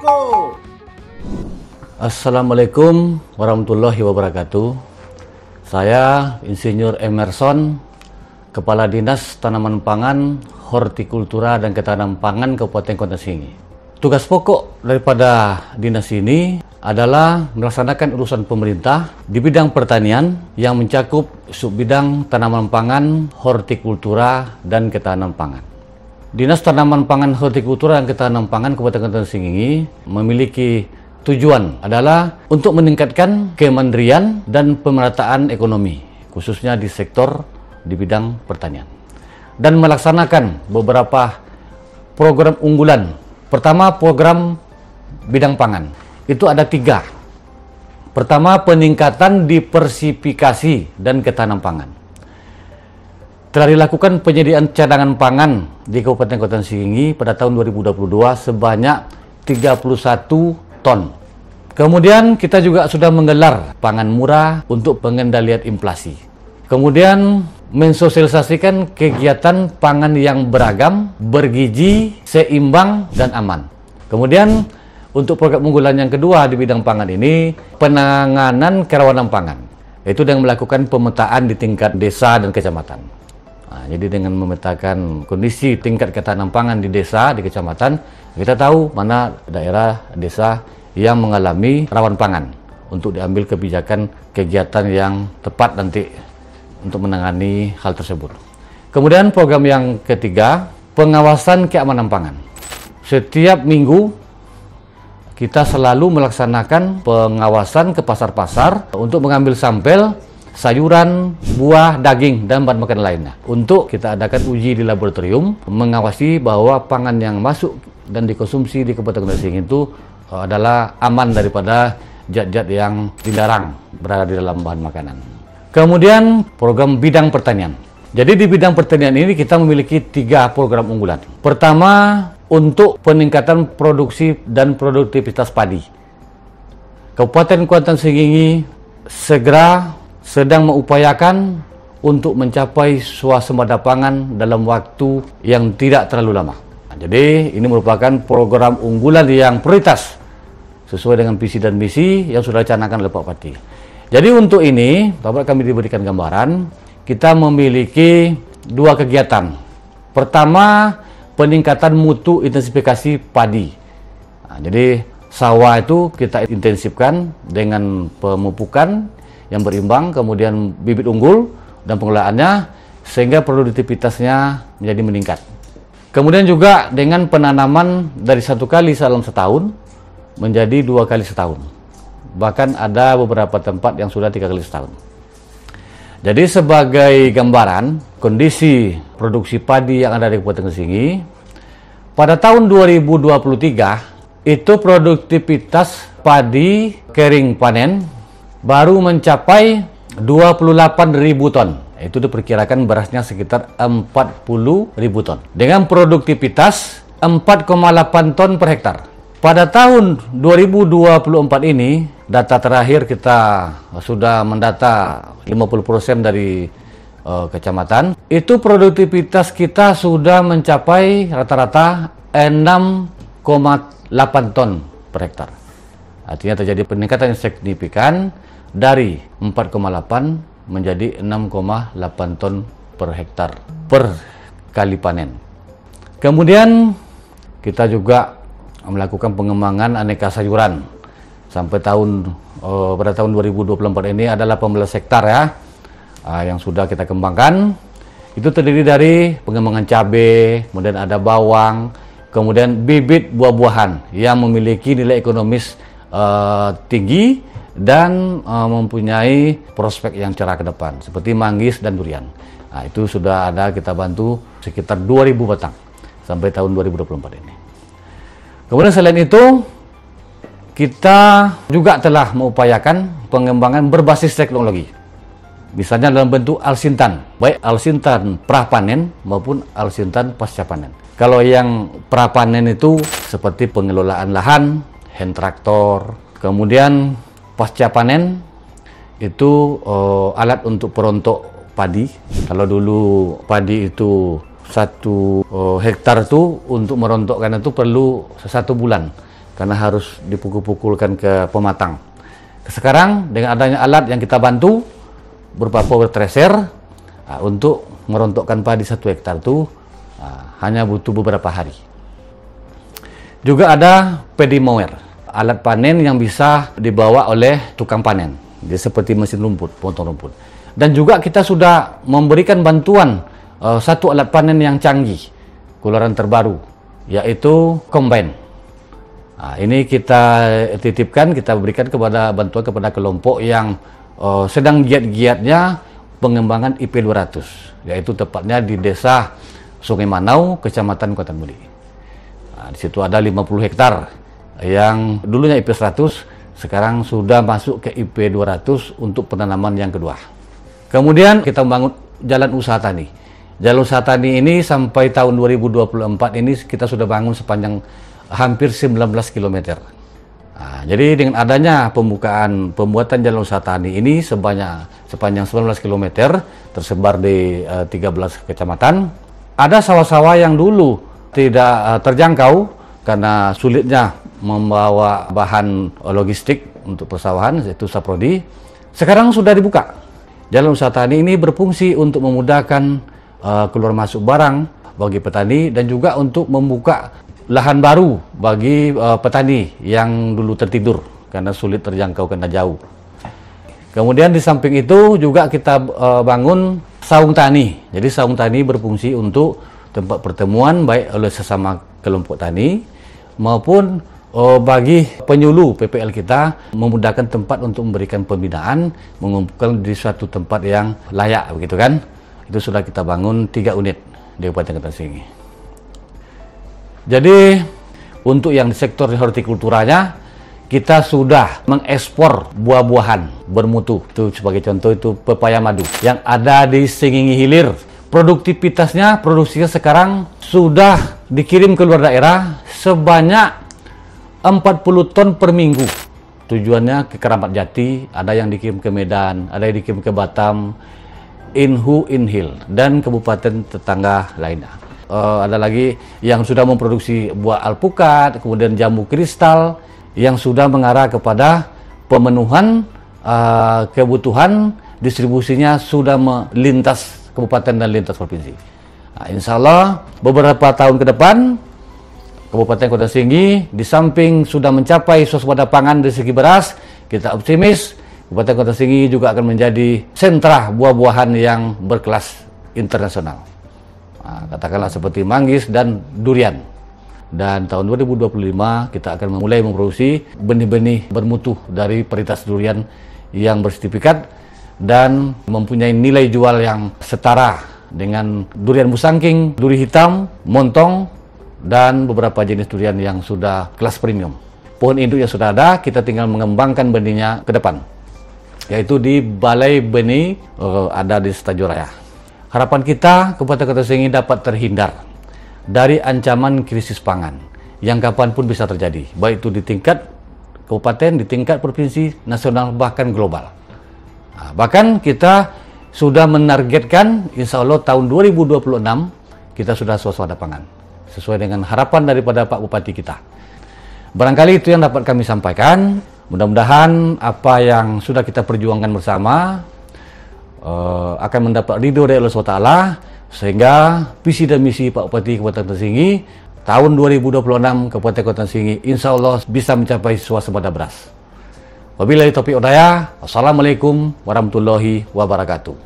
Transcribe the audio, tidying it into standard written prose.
Poko. Assalamualaikum warahmatullahi wabarakatuh. Saya Insinyur Emerson, Kepala Dinas Tanaman Pangan, Hortikultura dan Ketahanan Pangan Kabupaten Kota Singi. Tugas pokok daripada dinas ini adalah melaksanakan urusan pemerintah di bidang pertanian yang mencakup subbidang tanaman pangan, hortikultura, dan ketahanan pangan. Dinas Tanaman Pangan, Hortikultura, dan Ketahanan Pangan Kabupaten Kota Singi memiliki tujuan adalah untuk meningkatkan kemandirian dan pemerataan ekonomi, khususnya di sektor di bidang pertanian, dan melaksanakan beberapa program unggulan. Pertama, program bidang pangan. Itu ada 3. Pertama, peningkatan diversifikasi dan ketahanan pangan. Telah dilakukan penyediaan cadangan pangan di Kabupaten Kota Singi pada tahun 2022 sebanyak 31 ton. Kemudian kita juga sudah menggelar pangan murah untuk pengendalian inflasi. Kemudian mensosialisasikan kegiatan pangan yang beragam, bergizi, seimbang, dan aman. Kemudian untuk program unggulan yang kedua di bidang pangan ini, penanganan kerawanan pangan, yaitu dengan melakukan pemetaan di tingkat desa dan kecamatan. Jadi dengan memetakan kondisi tingkat ketahanan pangan di desa, di kecamatan, kita tahu mana daerah desa yang mengalami rawan pangan untuk diambil kebijakan kegiatan yang tepat nanti untuk menangani hal tersebut. Kemudian program yang ketiga, pengawasan keamanan pangan. Setiap minggu kita selalu melaksanakan pengawasan ke pasar-pasar untuk mengambil sampel sayuran, buah, daging, dan bahan makanan lainnya. Untuk kita adakan uji di laboratorium, mengawasi bahwa pangan yang masuk dan dikonsumsi di Kabupaten Kota Singi itu adalah aman daripada zat-zat yang dilarang berada di dalam bahan makanan. Kemudian program bidang pertanian. Jadi di bidang pertanian ini kita memiliki 3 program unggulan. Pertama, untuk peningkatan produksi dan produktivitas padi. Kabupaten Kota Singi segera sedang mengupayakan untuk mencapai swasembada pangan dalam waktu yang tidak terlalu lama. Jadi ini merupakan program unggulan yang prioritas sesuai dengan visi dan misi yang sudah dicanangkan oleh Pak Bupati. Jadi untuk ini, dapat kami diberikan gambaran, kita memiliki 2 kegiatan. Pertama, peningkatan mutu intensifikasi padi. Jadi sawah itu kita intensifkan dengan pemupukan yang berimbang, kemudian bibit unggul dan pengelolaannya sehingga produktivitasnya menjadi meningkat. Kemudian juga dengan penanaman dari 1 kali dalam setahun menjadi 2 kali setahun. Bahkan ada beberapa tempat yang sudah 3 kali setahun. Jadi sebagai gambaran kondisi produksi padi yang ada di Kabupaten Singi, pada tahun 2023 itu produktivitas padi kering panen baru mencapai 28.000 ton. Itu diperkirakan berasnya sekitar 40.000 ton. Dengan produktivitas 4,8 ton per hektar. Pada tahun 2024 ini, data terakhir kita sudah mendata 50% dari kecamatan. Itu produktivitas kita sudah mencapai rata-rata 6,8 ton per hektar. Artinya terjadi peningkatan yang signifikan dari 4,8 menjadi 6,8 ton per hektar per kali panen. Kemudian kita juga melakukan pengembangan aneka sayuran sampai pada tahun 2024 ini adalah 18 hektar ya yang sudah kita kembangkan. Itu terdiri dari pengembangan cabai, kemudian ada bawang, kemudian bibit buah-buahan yang memiliki nilai ekonomis tinggi dan mempunyai prospek yang cerah ke depan seperti manggis dan durian. Itu sudah ada kita bantu sekitar 2.000 batang sampai tahun 2024 ini. Kemudian selain itu kita juga telah mengupayakan pengembangan berbasis teknologi. Misalnya dalam bentuk alsintan, baik alsintan prapanen maupun alsintan pasca panen. Kalau yang prapanen itu seperti pengelolaan lahan, hand traktor, kemudian pasca panen itu alat untuk perontok padi. Kalau dulu padi itu 1 hektar itu untuk merontokkan itu perlu 1 bulan. karena harus dipukul-pukulkan ke pematang. Sekarang dengan adanya alat yang kita bantu berupa power thresher untuk merontokkan padi 1 hektar itu hanya butuh beberapa hari. Juga ada paddy mower, alat panen yang bisa dibawa oleh tukang panen. Jadi seperti mesin rumput, potong rumput. Dan juga kita sudah memberikan bantuan satu alat panen yang canggih, keluaran terbaru, yaitu combine. Ini kita titipkan, kita berikan bantuan kepada kelompok yang sedang giat-giatnya pengembangan IP200, yaitu tepatnya di desa Sungai Manau, Kecamatan Kota Budi. Di situ ada 50 hektar yang dulunya IP100, sekarang sudah masuk ke IP200 untuk penanaman yang kedua. Kemudian kita membangun jalan usaha tani. Jalan usaha tani ini sampai tahun 2024 ini kita sudah bangun sepanjang hampir 19 km. Jadi dengan adanya pembuatan jalan usaha tani ini sepanjang 19 km tersebar di 13 kecamatan. Ada sawah-sawah yang dulu tidak terjangkau karena sulitnya membawa bahan logistik untuk persawahan, yaitu saprodi. Sekarang sudah dibuka. Jalan usaha tani ini berfungsi untuk memudahkan keluar masuk barang bagi petani dan juga untuk membuka lahan baru bagi petani yang dulu tertidur karena sulit terjangkau karena jauh. Kemudian di samping itu juga kita bangun saung tani. Jadi saung tani berfungsi untuk tempat pertemuan baik oleh sesama kelompok tani maupun bagi penyuluh PPL kita, memudahkan tempat untuk memberikan pembinaan, mengumpulkan di suatu tempat yang layak, begitu kan? Itu sudah kita bangun 3 unit di Kabupaten Kota Singgi. Jadi untuk yang di sektor hortikulturanya, kita sudah mengekspor buah-buahan bermutu. Itu sebagai contoh itu pepaya madu yang ada di Singgi Hilir. Produktivitasnya, produksinya sekarang sudah dikirim ke luar daerah sebanyak 40 ton per minggu. Tujuannya ke Keramat Jati, ada yang dikirim ke Medan, ada yang dikirim ke Batam, Inhu, Inhil, dan kabupaten tetangga lainnya. Ada lagi yang sudah memproduksi buah alpukat, kemudian jambu kristal, yang sudah mengarah kepada pemenuhan kebutuhan, distribusinya sudah melintas kabupaten dan lintas provinsi. Insya Allah beberapa tahun ke depan Kabupaten Kota Singgi di samping sudah mencapai swasembada pangan dari segi beras, kita optimis Kabupaten Kota Singgi juga akan menjadi sentra buah-buahan yang berkelas internasional. Katakanlah seperti manggis dan durian. Dan tahun 2025 kita akan mulai memproduksi benih-benih bermutu dari varietas durian yang bersertifikat dan mempunyai nilai jual yang setara dengan durian musangking, duri hitam, montong, dan beberapa jenis durian yang sudah kelas premium. Pohon induk yang sudah ada, kita tinggal mengembangkan benihnya ke depan, yaitu di Balai Benih ada di Stajo Raya. Harapan kita Kabupaten Kota Singgi dapat terhindar dari ancaman krisis pangan yang kapanpun bisa terjadi, baik itu di tingkat kabupaten, di tingkat provinsi, nasional, bahkan global. Bahkan kita sudah menargetkan insya Allah tahun 2026 kita sudah swasembada pangan sesuai dengan harapan daripada Pak Bupati kita. Barangkali itu yang dapat kami sampaikan. Mudah-mudahan apa yang sudah kita perjuangkan bersama akan mendapat ridho dari Allah SWT, sehingga visi dan misi Pak Bupati Kabupaten Kota Singgi tahun 2026 Kabupaten Kota Singgi insya Allah bisa mencapai swasembada beras. Wabillahi taufiq wal hidayah. Wassalamualaikum warahmatullahi wabarakatuh.